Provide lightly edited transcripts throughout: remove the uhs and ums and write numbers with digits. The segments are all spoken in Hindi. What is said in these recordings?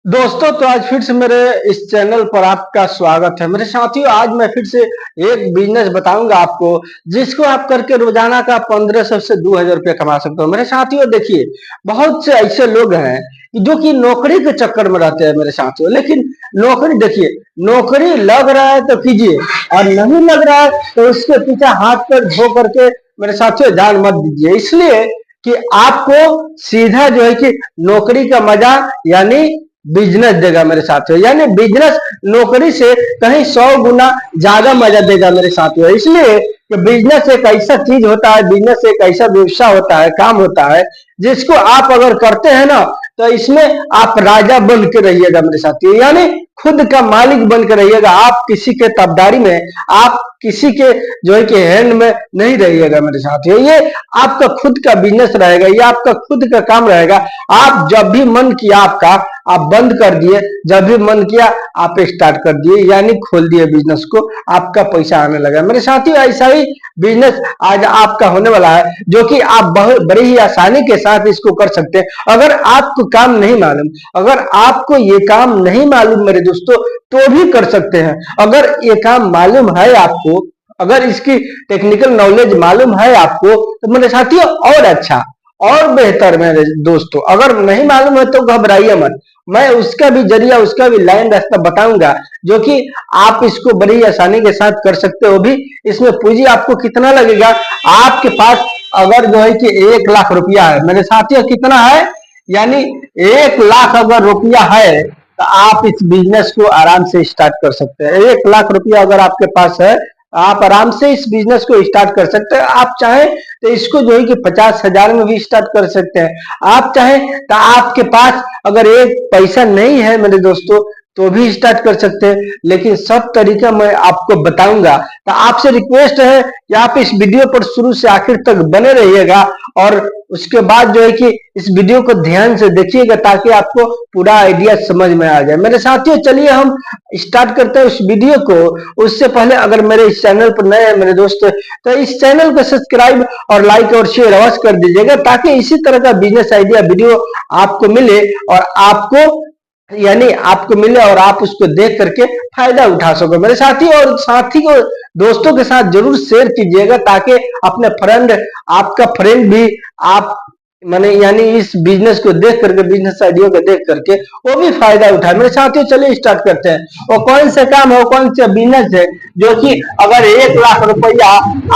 दोस्तों, तो आज फिर से मेरे इस चैनल पर आपका स्वागत है। मेरे साथियों, आज मैं फिर से एक बिजनेस बताऊंगा आपको, जिसको आप करके रोजाना का 1500 से 2000 रुपया कमा सकते हो। मेरे साथियों देखिए, बहुत से ऐसे लोग हैं जो कि नौकरी के चक्कर में रहते हैं मेरे साथियों। लेकिन नौकरी देखिए, नौकरी लग रहा है तो कीजिए, और नहीं लग रहा है तो उसके पीछे हाथ पर धो करके मेरे साथियों जान मत दीजिए। इसलिए कि आपको सीधा जो है कि नौकरी का मजा यानी बिजनेस देगा मेरे साथियों। यानी बिजनेस नौकरी से कहीं 100 गुना ज्यादा मजा देगा मेरे साथियों। इसलिए कि बिजनेस एक ऐसा चीज होता है, बिजनेस एक ऐसा व्यवसाय होता है, काम होता है, जिसको आप अगर करते हैं ना, तो इसमें आप राजा बन के रहिएगा मेरे साथियों। यानी खुद का मालिक बन के रहिएगा। आप किसी के ताबेदारी में, आप किसी के जो है कि हैंड में नहीं रहिएगा मेरे साथियों। ये आपका खुद का बिजनेस रहेगा, ये आपका खुद का काम रहेगा। आप जब भी मन किया आपका, आप बंद कर दिए, जब भी मन किया आप स्टार्ट कर दिए, यानी खोल दिए बिजनेस को, आपका पैसा आने लगा मेरे साथियों। ऐसा ही बिजनेस आज आपका होने वाला है, जो कि आप बहुत बड़ी ही आसानी के साथ इसको कर सकते हैं। अगर आपको काम नहीं मालूम, अगर आपको ये काम नहीं मालूम मेरे दोस्तों, तो भी कर सकते हैं। अगर ये काम मालूम है आपको, अगर इसकी टेक्निकल नॉलेज मालूम है आपको, तो मेरे साथियों और अच्छा और बेहतर मेरे दोस्तों। अगर नहीं मालूम है तो घबराइए मत, मैं उसका भी जरिया, उसका भी लाइन रास्ता बताऊंगा, जो कि आप इसको बड़ी आसानी के साथ कर सकते हो भी। इसमें पूंजी आपको कितना लगेगा? आपके पास अगर जो है कि 1 लाख रुपया है मेरे साथियों, कितना है, यानी 1 लाख अगर रुपया है, तो आप इस बिजनेस को आराम से स्टार्ट कर सकते हैं। 1 लाख रुपया अगर आपके पास है, आप आराम से इस बिजनेस को स्टार्ट कर सकते हैं। आप चाहें तो इसको जो है कि 50,000 में भी स्टार्ट कर सकते हैं। आप चाहें तो आपके पास अगर एक पैसा नहीं है मेरे दोस्तों, तो भी स्टार्ट कर सकते हैं। लेकिन सब तरीका मैं आपको बताऊंगा। तो आपसे रिक्वेस्ट है कि आप इस वीडियो पर शुरू से आखिर तक बने रहिएगा, और उसके बाद जो है कि इस वीडियो को ध्यान से देखिएगा, ताकि आपको पूरा आइडिया समझ में आ जाए। मेरे साथियों, चलिए हम स्टार्ट करते हैं इस वीडियो को। उससे पहले अगर मेरे इस चैनल पर नए हैं मेरे दोस्त, तो इस चैनल को सब्सक्राइब और लाइक और शेयर अवश्य कर दीजिएगा, ताकि इसी तरह का बिजनेस आइडिया वीडियो आपको मिले, और आपको मिले और आप उसको देख करके फायदा उठा सको मेरे साथी। और साथी को, दोस्तों के साथ जरूर शेयर कीजिएगा, ताकि अपने फ्रेंड, आपका फ्रेंड भी आप माने यानी इस बिजनेस को देख करके, बिजनेस आइडिया को देख करके वो भी फायदा उठाए मेरे साथियों। चलिए स्टार्ट करते हैं। और कौन सा काम है, कौन सा बिजनेस है, जो कि अगर 1 लाख रुपया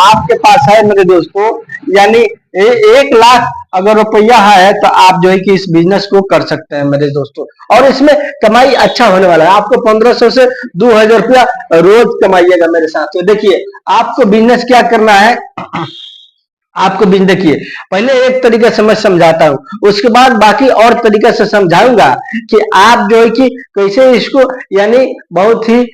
आपके पास है मेरे दोस्तों, यानी 1 लाख अगर रुपया है, तो आप जो है कि इस बिजनेस को कर सकते हैं मेरे दोस्तों। और इसमें कमाई अच्छा होने वाला है। आपको 1500 से 2000 रुपया रोज कमाइएगा मेरे साथियों। देखिए, आपको बिजनेस क्या करना है, आपको बिजनेस देखिए, पहले एक तरीका से मैं समझाता हूँ, उसके बाद बाकी और तरीका से समझाऊंगा कि आप जो है कि कैसे इसको यानी बहुत ही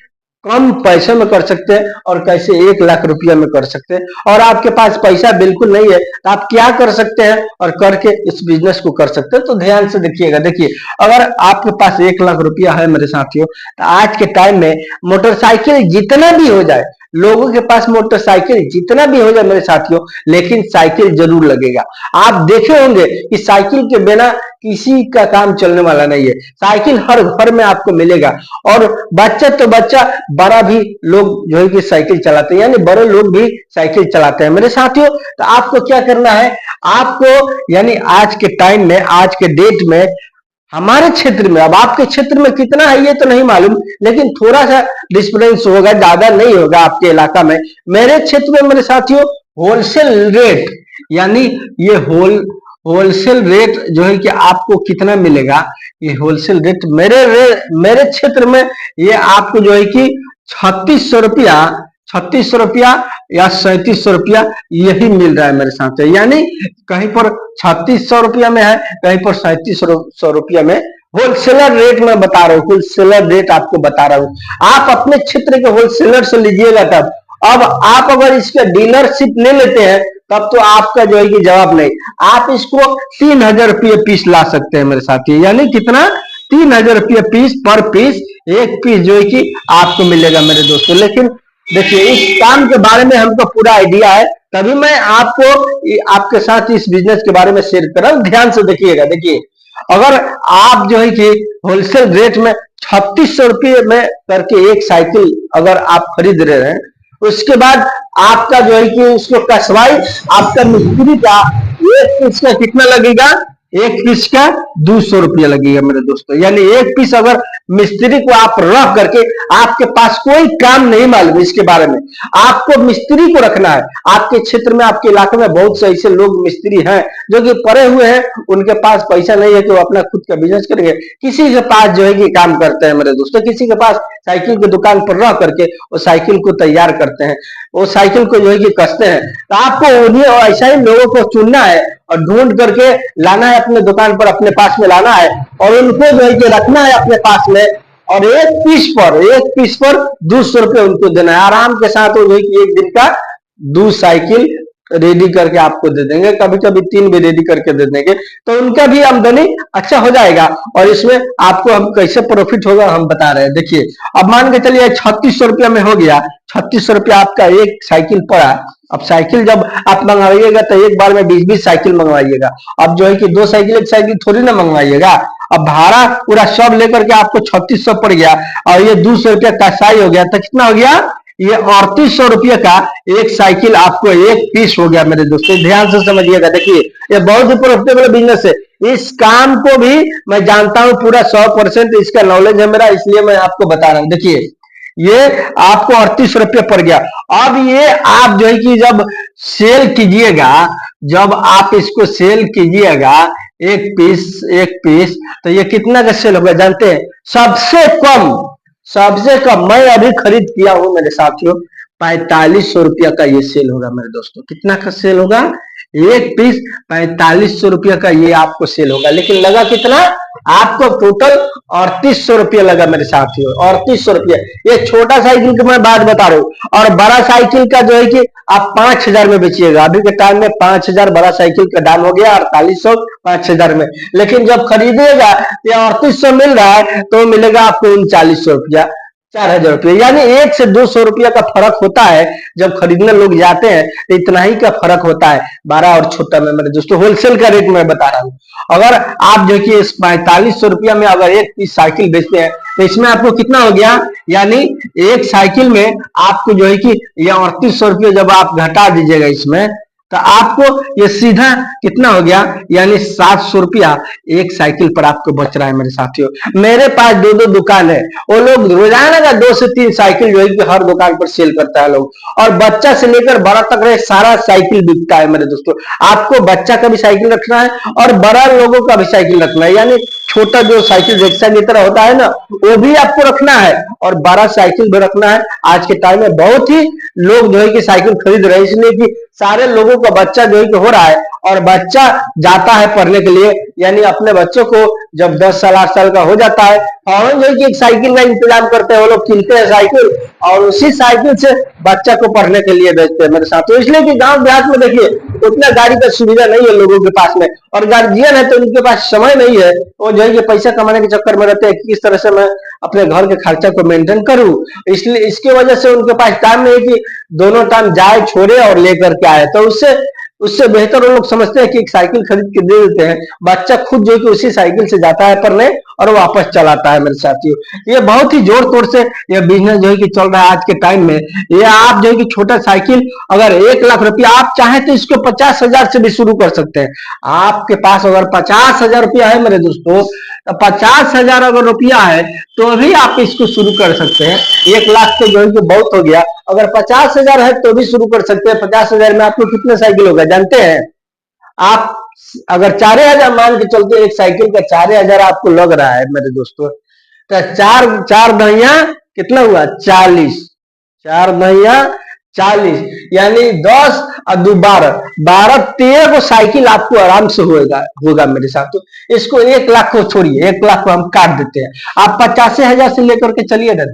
कम पैसे में कर सकते हैं, और कैसे 1 लाख रुपया में कर सकते हैं। और आपके पास पैसा बिल्कुल नहीं है, तो आप क्या कर सकते हैं और करके इस बिजनेस को कर सकते हैं। तो ध्यान से देखिएगा। देखिए, अगर आपके पास 1 लाख रुपया है मेरे साथियों, तो आज के टाइम में मोटरसाइकिल जितना भी हो जाए, लोगों के पास मोटरसाइकिल जितना भी हो जाए मेरे साथियों, लेकिन साइकिल जरूर लगेगा। आप देखे होंगे कि साइकिल के बिना किसी का काम चलने वाला नहीं है। साइकिल हर घर में आपको मिलेगा, और बच्चा तो बच्चा, बड़ा भी लोग जो है कि साइकिल चलाते हैं, यानी बड़े लोग भी साइकिल चलाते हैं मेरे साथियों। तो आपको क्या करना है, आपको यानी आज के टाइम में, आज के डेट में, हमारे क्षेत्र में, अब आपके क्षेत्र में कितना है ये तो नहीं मालूम, लेकिन थोड़ा सा डिफरेंस होगा, ज्यादा नहीं होगा आपके इलाका में। मेरे क्षेत्र में मेरे साथियों होलसेल रेट, यानी ये होलसेल रेट जो है कि आपको कितना मिलेगा, ये होलसेल रेट मेरे क्षेत्र में ये आपको जो है कि 3600 रुपया या 3700 रुपया यही मिल रहा है मेरे साथ। यानी कहीं पर 3600 रुपया में है, कहीं पर 3700 रुपया में। होलसेलर रेट में बता रहा हूँ, होलसेलर रेट आपको बता रहा हूँ। आप अपने क्षेत्र के होलसेलर से लीजिएगा तब। अब आप अगर इसका डीलरशिप ले लेते हैं, तब तो आपका जो है कि जवाब नहीं। आप इसको 3000 रुपये पीस ला सकते हैं मेरे साथी। यानी कितना, 3000 रुपये पीस पर पीस, एक पीस जो है कि आपको मिलेगा मेरे दोस्तों। लेकिन देखिए, इस काम के बारे में हमको पूरा आइडिया है, तभी मैं आपको आपके साथ इस बिजनेस के बारे में शेयर कर रहा हूं। ध्यान से देखिएगा। देखिए, अगर आप जो है कि होलसेल रेट में 3600 रुपये में करके एक साइकिल अगर आप खरीद रहे हैं, उसके बाद आपका जो है कि उसको कसवाई आपका मिस्त्री का एक पीस का कितना लगेगा, एक पीस का 200 रुपया लगेगा मेरे दोस्तों। यानी एक पीस अगर मिस्त्री को आप रख करके, आपके पास कोई काम नहीं मालूम इसके बारे में, आपको मिस्त्री को रखना है। आपके क्षेत्र में, आपके इलाके में बहुत से ऐसे लोग मिस्त्री हैं जो कि पड़े हुए हैं, उनके पास पैसा नहीं है कि वो अपना खुद का बिजनेस करेंगे, किसी के पास जो है कि काम करते हैं मेरे दोस्तों, किसी के पास साइकिल की दुकान पर रह करके वो साइकिल को तैयार करते हैं, वो साइकिल को जो है कि कसते हैं। तो आपको उन्हीं और ऐसा ही लोगों को चुनना है और ढूंढ करके लाना है अपने दुकान पर, अपने पास में लाना है और उनको जो है कि रखना है अपने पास में, और एक पीस पर 200 रुपये उनको देना है। आराम के साथ वो जो है कि एक दिन का 2 साइकिल रेडी करके आपको दे देंगे, कभी कभी 3 भी रेडी करके दे देंगे, तो उनका भी आमदनी अच्छा हो जाएगा। और इसमें आपको हम कैसे प्रॉफिट होगा हम बता रहे हैं। देखिए, अब मान के चलिए 3600 रुपया में हो गया, 3600 रुपया आपका एक साइकिल पड़ा। अब साइकिल जब आप मंगवाइएगा तो एक बार में 20-20 साइकिल मंगवाइएगा। अब जो है कि 2 साइकिल एक साइकिल थोड़ी ना मंगवाइएगा। अब भाड़ा पूरा सब लेकर के आपको 3600 पड़ गया और ये 200 रुपया कसाई हो गया, तो कितना हो गया, ये 3800 रुपये का एक साइकिल आपको एक पीस हो गया मेरे दोस्तों। ध्यान से समझिएगा। देखिए, ये बहुत ही प्रॉफिटेबल बिजनेस है। इस काम को भी मैं जानता हूं पूरा 100%, इसका नॉलेज है मेरा, इसलिए मैं आपको बता रहा हूं। देखिए, ये आपको 3800 रुपये पड़ गया। अब ये आप जो है कि जब सेल कीजिएगा, जब आप इसको सेल कीजिएगा एक पीस, तो ये कितना का सेल होगा जानते हैं? सबसे कम मैं अभी खरीद किया हूं मेरे साथियों, 4500 रुपया का ये सेल होगा मेरे दोस्तों। कितना का सेल होगा? एक पीस 4500 रुपया का ये आपको सेल होगा। लेकिन लगा कितना आपको? टोटल 3800 रुपया लगा मेरे साथियों, 3800 रुपया। ये छोटा साइकिल की मैं बात बता रहा हूँ। और बड़ा साइकिल का जो है कि आप 5000 में बेचिएगा। अभी के टाइम में 5000 बड़ा साइकिल का दाम हो गया, 4800 5000 में। लेकिन जब खरीदिएगा ये 3800 मिल रहा है तो मिलेगा आपको 3900 रुपया, 4000 रुपये। यानी 1 से 200 रुपया का फर्क होता है। जब खरीदने लोग जाते हैं तो इतना ही का फर्क होता है, बड़ा और छोटा में मेरे दोस्तों। होलसेल का रेट मैं बता रहा हूँ। अगर आप जो कि इस 4500 रुपया में अगर एक पीस साइकिल बेचते हैं तो इसमें आपको कितना हो गया? यानी एक साइकिल में आपको जो है कि ये 3800 रुपये जब आप घटा दीजिएगा इसमें, तो आपको ये सीधा कितना हो गया? यानी 700 रुपया एक साइकिल पर आपको बच रहा है मेरे साथियों। मेरे पास 2 दुकान है, वो लोग रोजाना का 2 से 3 साइकिल जो है कि हर दुकान पर सेल करता है लोग। और बच्चा से लेकर बड़ा तक सारा साइकिल बिकता है मेरे दोस्तों। आपको बच्चा का भी साइकिल रखना है और बड़ा लोगों का भी साइकिल रखना है। यानी छोटा जो साइकिल रिक्शा की तरह होता है ना, वो भी आपको रखना है और बड़ा साइकिल भी रखना है। आज के टाइम में बहुत ही लोग जो है कि साइकिल खरीद रहे हैं, इसलिए कि सारे लोगों का बच्चा जो है कि हो रहा है और बच्चा जाता है पढ़ने के लिए। यानी अपने बच्चों को जब 10 साल 8 साल का हो जाता है, फौरन जो है कि एक साइकिल का इंतजाम करते हैं, वो लोग किनते हैं साइकिल और उसी साइकिल से बच्चा को पढ़ने के लिए भेजते हैं मेरे साथ। तो इसलिए कि गांव देहात में देखिए उतना गाड़ी का सुविधा नहीं है लोगों के पास में, और गार्जियन है तो उनके पास समय नहीं है। वो जो है कि पैसा कमाने के चक्कर में रहते हैं, किस तरह से मैं अपने घर के खर्चा को मेंटेन करूं। इसलिए इसके वजह से उनके पास टाइम नहीं है कि दोनों टाइम जाए, छोड़े और लेकर के आए। तो उससे उससे बेहतर वो लोग समझते हैं कि एक साइकिल खरीद के दे देते हैं, बच्चा खुद जो है कि उसी साइकिल से जाता है पढ़ने और वापस चलाता है मेरे साथियों। ये बहुत ही जोर तोड़ से ये बिजनेस जो है कि चल रहा है आज के टाइम में। ये आप जो है कि छोटा साइकिल अगर 1,00,000 रुपया आप चाहें तो इसको 50,000 से भी शुरू कर सकते हैं। आपके पास अगर 50,000 रुपया है मेरे दोस्तों, तो 50,000 अगर रुपया है तो भी आप इसको शुरू कर सकते हैं। 1,00,000 तो जो है कि बहुत हो गया, अगर 50,000 है तो भी शुरू कर सकते हैं। 50,000 में आपको कितने साइकिल होगा जानते हैं? आप अगर 4,000 मान के चलते, एक साइकिल का 4,000 आपको लग रहा है मेरे दोस्तों, तो चार चार दहिया कितना हुआ? 40। 4 दहिया 40, यानी 10 और 2 12, 13 को साइकिल आपको आराम से होगा मेरे साथ। तो इसको 1,00,000 को छोड़िए, 1,00,000 को हम काट देते हैं। आप 85,000 से लेकर के चलिए ना,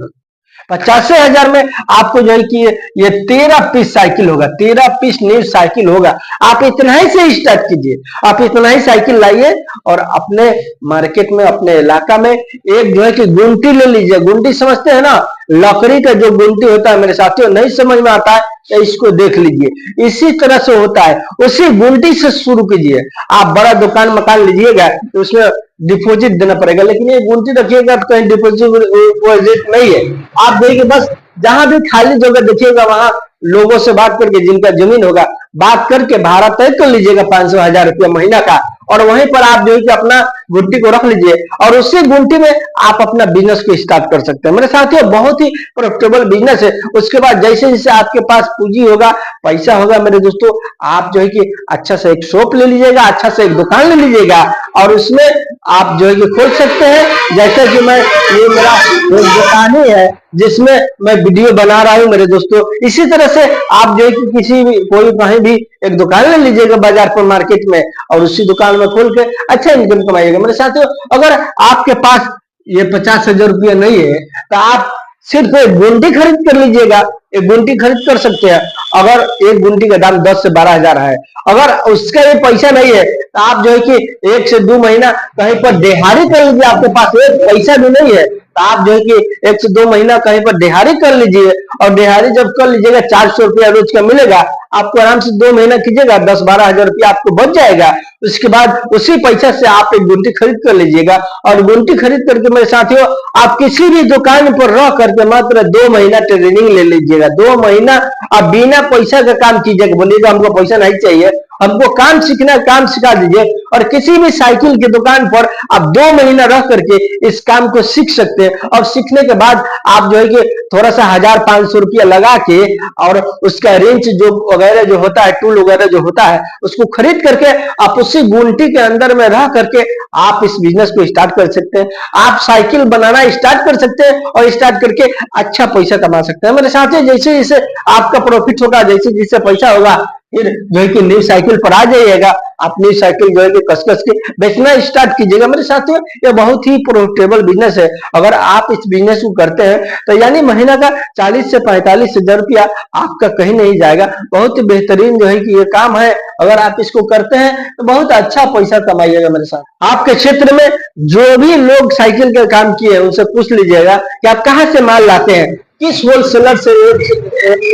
85,000 में आपको जो है कि ये 13 पीस साइकिल होगा, 13 पीस न्यू साइकिल होगा। आप इतना ही से स्टार्ट कीजिए, आप इतना ही साइकिल लाइए और अपने मार्केट में, अपने इलाका में एक जो है कि गुंटी ले लीजिए। गुंटी समझते हैं ना? लकड़ी का जो गुंटी होता है मेरे साथियों, नहीं समझ में आता है तो इसको देख लीजिए, इसी तरह से होता है। उसी गुंटी से शुरू कीजिए। आप बड़ा दुकान मकान लीजिएगा तो उसमें डिपॉजिट देना पड़ेगा, लेकिन ये गुंटी रखिएगा तो कहीं डिपॉजिट नहीं है। आप देखिए, बस जहां भी खाली जगह देखिएगा वहां लोगों से बात करके, जिनका जमीन होगा बात करके भाड़ा तय कर लीजिएगा 500-1000 रुपया महीना का, और वहीं पर आप जो है कि अपना गुंटी को रख लीजिए और उसी गुंटी में आप अपना बिजनेस को स्टार्ट कर सकते हैं। मेरे साथियों, बहुत ही प्रॉफिटेबल बिजनेस है। उसके बाद जैसे जैसे आपके पास पूंजी होगा, पैसा होगा मेरे दोस्तों, आप जो है कि अच्छा से एक शॉप ले लीजिएगा, अच्छा से एक दुकान ले लीजिएगा और उसमें आप जो है कि खोल सकते हैं। जैसे कि ये मेरा दुकान ही है जिसमें मैं वीडियो बना रहा हूं मेरे दोस्तों। इसी तरह से आप जो है कि किसी भी कोई कहीं भी एक दुकान ले लीजिएगा बाजार पर, मार्केट में, और उसी दुकान में खोल के अच्छा इनकम कमाइएगा। मेरे साथियों, अगर आपके पास ये 50,000 रुपया नहीं है तो आप सिर्फ एक गुंटी खरीद कर लीजिएगा। एक गुंटी खरीद कर सकते हैं। अगर एक गुंटी का दाम 10 से 12,000 है, अगर उसका ये पैसा नहीं है तो आप जो है कि 1 से 2 महीना कहीं पर दिहाड़ी कर लीजिए। आपके पास एक पैसा भी नहीं है तो आप जो है कि 1 से 2 महीना कहीं पर दिहाड़ी कर लीजिए, और दिहाड़ी जब कर लीजिएगा 400 रुपया रोज का मिलेगा, आपको आराम से 2 महीना कीजिएगा, 10-12 हजार रुपया आपको बच जाएगा। उसके बाद उसी पैसा से आप एक गुंटी खरीद कर लीजिएगा, और गुंटी खरीद करके मेरे साथियों आप किसी भी दुकान पर रह करके मात्र 2 महीना ट्रेनिंग ले लीजिएगा। 2 महीना आप बिना पैसा का काम कीजिएगा। बोलिएगा हमको पैसा नहीं चाहिए, हमको काम सीखना, काम सिखा दीजिए। और किसी भी साइकिल की दुकान पर आप 2 महीना रह करके इस काम को सीख सकते हैं, और सीखने के बाद आप जो है कि थोड़ा सा 1000-500 रुपया लगा के और उसका रेंच जो वगैरह जो होता है, टूल वगैरह जो होता है, उसको खरीद करके आप उसी गुंटी के अंदर में रह करके आप इस बिजनेस को स्टार्ट कर सकते हैं। आप साइकिल बनाना स्टार्ट कर सकते हैं और स्टार्ट करके अच्छा पैसा कमा सकते हैं। मेरे साथ जैसे जैसे आपका प्रॉफिट होगा, जैसे जैसे पैसा होगा, फिर जो है कि न्यू साइकिल पर आ जाइएगा। आप न्यू साइकिल जो है कि कस कस के बेचना स्टार्ट कीजिएगा। मेरे साथियों, ये बहुत ही प्रॉफिटेबल बिजनेस है। अगर आप इस बिजनेस को करते हैं तो यानी महीना का 40 से 45 हजार रुपया आपका कहीं नहीं जाएगा। बहुत ही बेहतरीन जो है कि ये काम है। अगर आप इसको करते हैं तो बहुत अच्छा पैसा कमाइएगा। मेरे साथ आपके क्षेत्र में जो भी लोग साइकिल का काम किए हैं उनसे पूछ लीजिएगा कि आप कहाँ से माल लाते हैं, किस होलसेलर से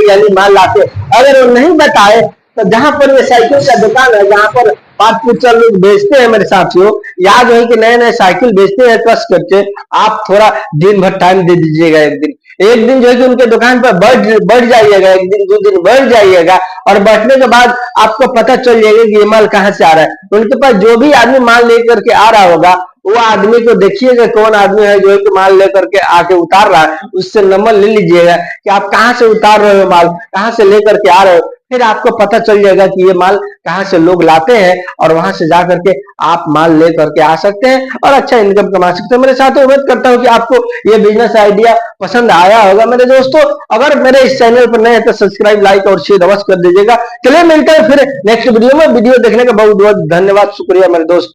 यानी माल लाते हैं। अगर वो नहीं बताए तो जहां पर ये साइकिल का दुकान है, जहां पर पांच पुचर लोग बेचते हैं मेरे साथियों, या जो है कि नए नए साइकिल बेचते हैं कस करके, आप थोड़ा दिन भर टाइम दे दीजिएगा। एक दिन जो है कि उनके दुकान पर बढ़ जाइएगा, 1 दिन 2 दिन बढ़ जाइएगा, और बैठने के बाद आपको पता चल जाएगा कि ये माल कहाँ से आ रहा है। उनके पास जो भी आदमी माल लेकर के आ रहा होगा, वो आदमी को देखिएगा कौन आदमी है जो है कि माल लेकर के आके उतार रहा है, उससे नंबर ले लीजिएगा कि आप कहाँ से उतार रहे हो माल, कहाँ से लेकर के आ रहे हो। फिर आपको पता चल जाएगा कि ये माल कहाँ से लोग लाते हैं, और वहां से जा करके आप माल ले करके आ सकते हैं और अच्छा इनकम कमा सकते हैं। मेरे साथ उम्मीद करता हूँ कि आपको ये बिजनेस आइडिया पसंद आया होगा। मेरे दोस्तों, अगर मेरे इस चैनल पर नए हैं तो सब्सक्राइब, लाइक और शेयर अवश्य कर दीजिएगा। चलिए मिलते हैं फिर नेक्स्ट वीडियो में। वीडियो देखने का बहुत बहुत धन्यवाद, शुक्रिया मेरे दोस्त।